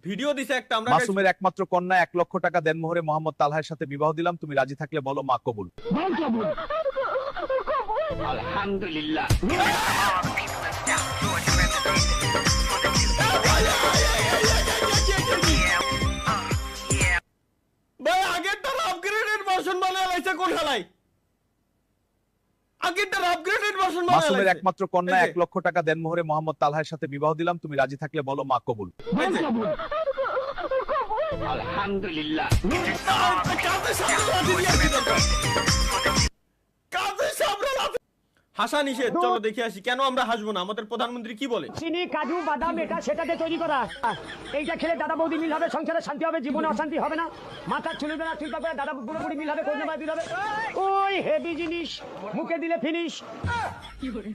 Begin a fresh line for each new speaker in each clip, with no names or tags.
Video দিছে একটা, আমরা
মাসুমের একমাত্র কন্যা 1 লক্ষ টাকা দেনমোহরে মোহাম্মদ তালহার সাথে বিবাহ দিলাম, তুমি রাজি থাকলে বলো মা কবুল।
আলহামদুলিল্লাহ।
ভাই আগেরটার আপগ্রেডেড ভার্সন বানায় লাইছে কোন হালাই, আগেরটার আপগ্রেডেড ভার্সন বানায়
মাসুমের
লাইছে।
একমাত্র কন্যা 1 লক্ষ টাকা দেনমোহরে মোহাম্মদ তালহার সাথে বিবাহ দিলাম, তুমি রাজি থাকলে বলো মা কবুল।
আলহামদুলিল্লাহ।
হাসা নিষেধ, চলো দেখে আসি কেন আমরা হাসবো না, আমাদের প্রধানমন্ত্রী কি বলে।
চিনি, কাজু, বাদাম এটা সেটাতে তৈরি করা। এইটা খেলে দাদা বৌদি মিল হবে, সংসারে শান্তি হবে, জীবনে অশান্তি হবে না। মাথার চুল না ঠিক থাকবে, দাদা বুড়ো বুড়ি মিল হবে, কোনে বাদি হবে। ওই হেভি জিনিস মুখে দিলে ফিনিশ।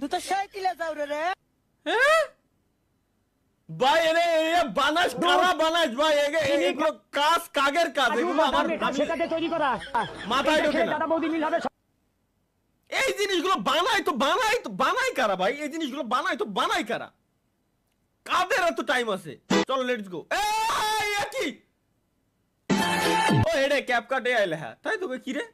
তুই তো সাইকেলে যাও রে।
হ্যাঁ ভাই এরে বানাস কারা বানাস ভাই, এগুলো কাজ কাগের কাজ, এগুলো আমার
সেটাতে তৈরি করা।
মাথায় ঢোকে না।
দাদা বৌদি মিল হবে।
এই জিনিসগুলো বানাই কারা ভাই, এই জিনিসগুলো বানাই কারা, কাদের এত টাইম আছে। চলো লেটস গো। এই কি ও এডে ক্যাপকাট এ আইলে, হ্যাঁ তাই তো কি রে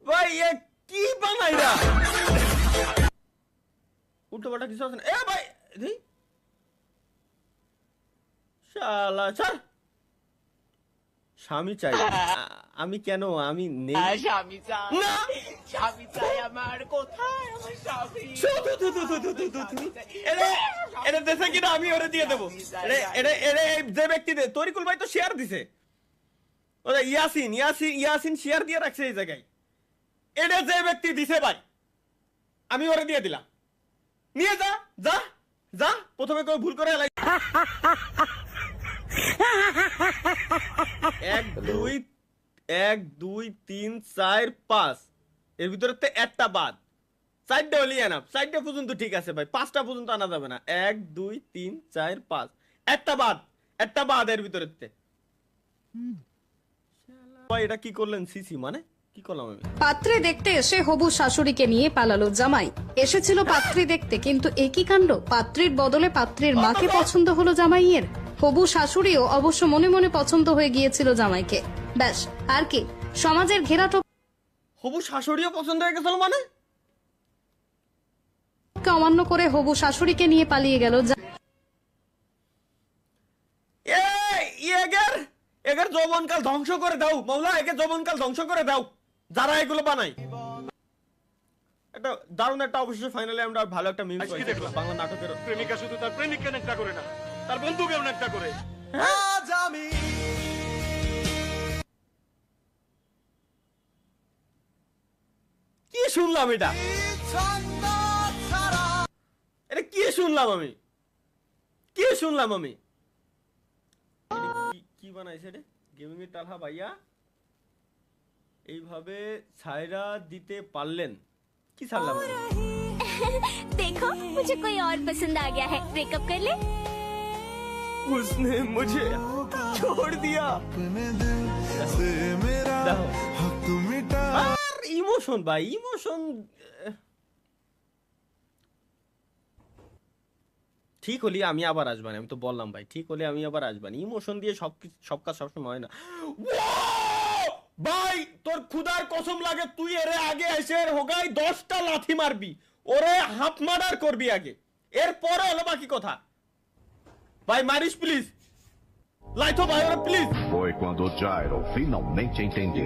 ভাই এ কি বানাইরা, উল্টো পাল্টা কিছু আছে না। এ ভাই দেই শালা ছাড়, স্বামী চাই আমি কেন, আমি নেই
স্বামী চাই,
না
স্বামী চাই আমার, কোথায় আমার স্বামী?
এটা দেশে কিনা আমি ওরে দিয়ে দেবো। যে ব্যক্তি তরিকুল ভাই তো শেয়ার দিছে, ওরা ইয়াসিন শেয়ার দিয়ে রাখছে এই জায়গায়। এটা যে ব্যক্তি দিছে ভাই আমি ওরে দিয়ে দিলাম, নিয়ে যা যা যা, প্রথমে কেউ ভুল করে এলাই 1 2 3 4 5 এর ভিতরে একটা বাদ, 4টা হলি এনাফ, 4টা পর্যন্ত ঠিক আছে ভাই, 5টা পর্যন্ত আনা যাবে না। 1 2 3 4 5 একটা বাদ এর ভিতরে। ভাই এটা কি করলেন সিসি, মানে কি করলাম আমি?
পাত্রে দেখতে এসে হবু শাশুড়িকে নিয়ে পালালো জামাই। এসেছিল পাত্রী দেখতে, কিন্তু একই কাণ্ড, পাত্রীর বদলে পাত্রীর মাকে পছন্দ হলো জামাইয়ের। হবু শাশুড়িও অবশ্য মনে মনে পছন্দ হয়ে গিয়েছিল জামাইকে। ব্যাস আর কি, সমাজের ঘেরাটো
হবু শাশুড়িও পছন্দ হয়ে গেছিল, মানে
অমান্য করে হবু শাশুড়িকে নিয়ে পালিয়ে গেল।
এগের যৌবনকাল ধ্বংস করে দাও মাওলা, এগের যৌবনকাল ধ্বংস করে দাও যারা এগুলো বানায়। একটা দারুণ একটা অবশ্যই ফাইনালি আমরা ভালো একটা মিউজিক পাইছি বাংলা নাটকের।
প্রেমিকা শুধু তার প্রেমিককে নেকটা করে না, তার বন্ধুকেও নেকটা করে। আজ আমি
কি শুনলাম এটা কি শুনলাম আমি, কি বানাইছে রে গেমিং এর টালহা ভাইয়া, এইভাবে ছাইরা দিতে পারলেন কি ছাড়লাম
देखो मुझे कोई और पसंद आ गया है, ब्रेकअप कर ले।
उसने मुझे छोड़ दिया। ইমোশন ভাই, ইমোশন ঠিক হলে আমি আবার আসবানি, আমি তো বললাম ভাই ঠিক হলে আমি আবার আসবানি। ইমোশন দিয়ে সব কাজ সবসময় হয় না ভাই। তোর খুদার কসম লাগে তুই এর আগে এসে হোগাই 10টা লাথি মারবি, ওরে হাফ মার্ডার করবি আগে, এরপরে হলো বাকি কথা। ভাই মারিস প্লিজ, লাইথো ভাই ওরে please.
Foi quando o Gyro finalmente entendeu.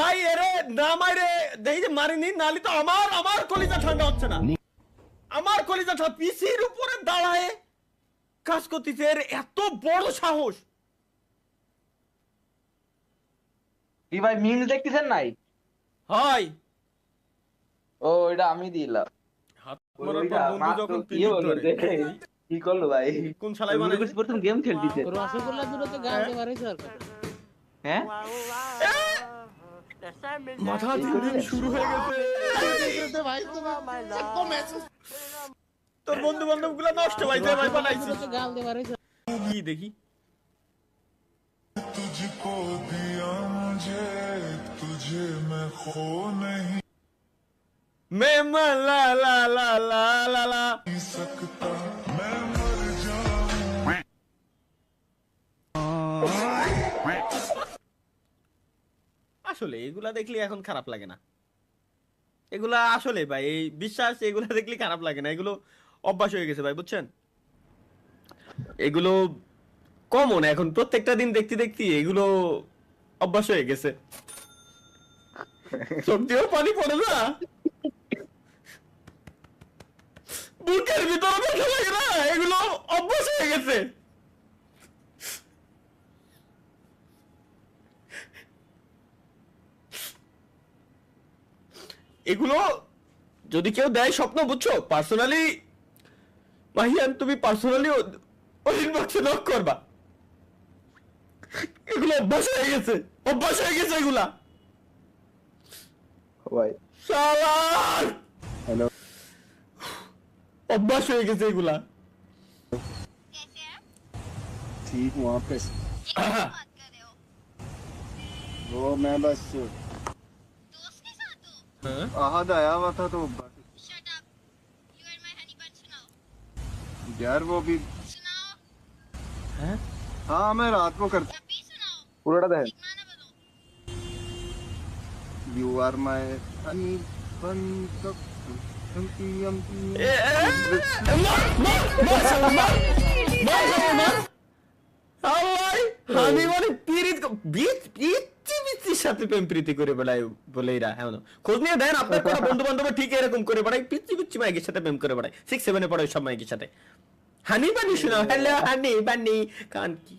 ভাই এরে না মারে দেখি যে মারিনি, নালি তো আমার কলিজা ঠান্ডা হচ্ছে না, আমার কলিজা ঠান্ডা। পিসির উপরে দাঁড়ায় কাজ করতেছে, এর এত বড় সাহস।
কি ভাই মিমস দেখতেছেন নাই?
হয়
ও এটা আমি দিলাম।
হাত মারার পর বন্ধু যখন পিনিক ধরে
কি করলো ভাই?
কোন শালাই বানাইছে?
প্রথম গেম খেলতিছে।
রসগোল্লা দুটোতে গাল দিয়ে বাড়াইছে আর
হ্যাঁ
মাথা দিন শুরু হয়ে গেছে। তোর বন্ধু বান্ধব গুলা নষ্ট ভাই ভাই বানাইছে
গাল দিয়ে বাড়াইছে।
কি দেখি
तुझको दिया मुझे तुझ
मैं ला ला ला ला ला ला আসলে এগুলা দেখলে এখন খারাপ লাগে না, এগুলা আসলে ভাই এই বিশ্বাস এগুলা দেখলে খারাপ লাগে না, এগুলো অভ্যাস হয়ে গেছে ভাই, বুঝছেন? এগুলো কমন এখন, প্রত্যেকটা দিন দেখতে দেখতে এগুলো অভ্যাস হয়ে গেছে। চোখ দিয়েও পানি পড়ে না, বুকের ভিতরে ব্যথা লাগে না, এগুলো অভ্যাস হয়ে গেছে। এগুলো যদি কেউ দেয় স্বপ্ন, বুঝছো, পার্সোনালি মাহিয়ান তুমি পার্সোনালি ওই ইনবক্সে নক করবা, এগুলো অভ্যাস হয়ে গেছে, অভ্যাস হয়ে গেছে এগুলা।
ভাই
শালার
হ্যালো
অভ্যাস হয়ে গেছে এগুলা।
ठीक वहाँ पे वो मैं बस आहद आया हुआ था तो यार वो भी हाँ मैं रात को कर पूरा देख यू आर माय हनी बन
আমি মানে পিচ্ছির সাথে প্রেম প্রীতি করে বেড়ায় বলে এরা এমন খোঁজ নিয়ে দেন আপনার কোনো বন্ধু বান্ধব ঠিক এরকম করে বেড়ায়, পিচ্ছি মাইকের সাথে প্রেম করে বেড়ায়, 6-7 পড়ে সব মাইকের সাথে। হানি বানি শোনাও, হ্যালো হানি বানি কান কি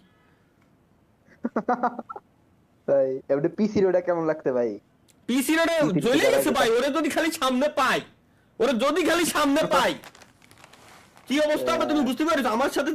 ভাই এবারে পিসি রোডা কেমন লাগতে ভাই?
পিসি রোডে জ্বলে গেছে ভাই, ওরে যদি খালি সামনে পাই, ওরে যদি খালি সামনে পাই কি অবস্থা হবে তুমি বুঝতে পারছো? আমার সাথে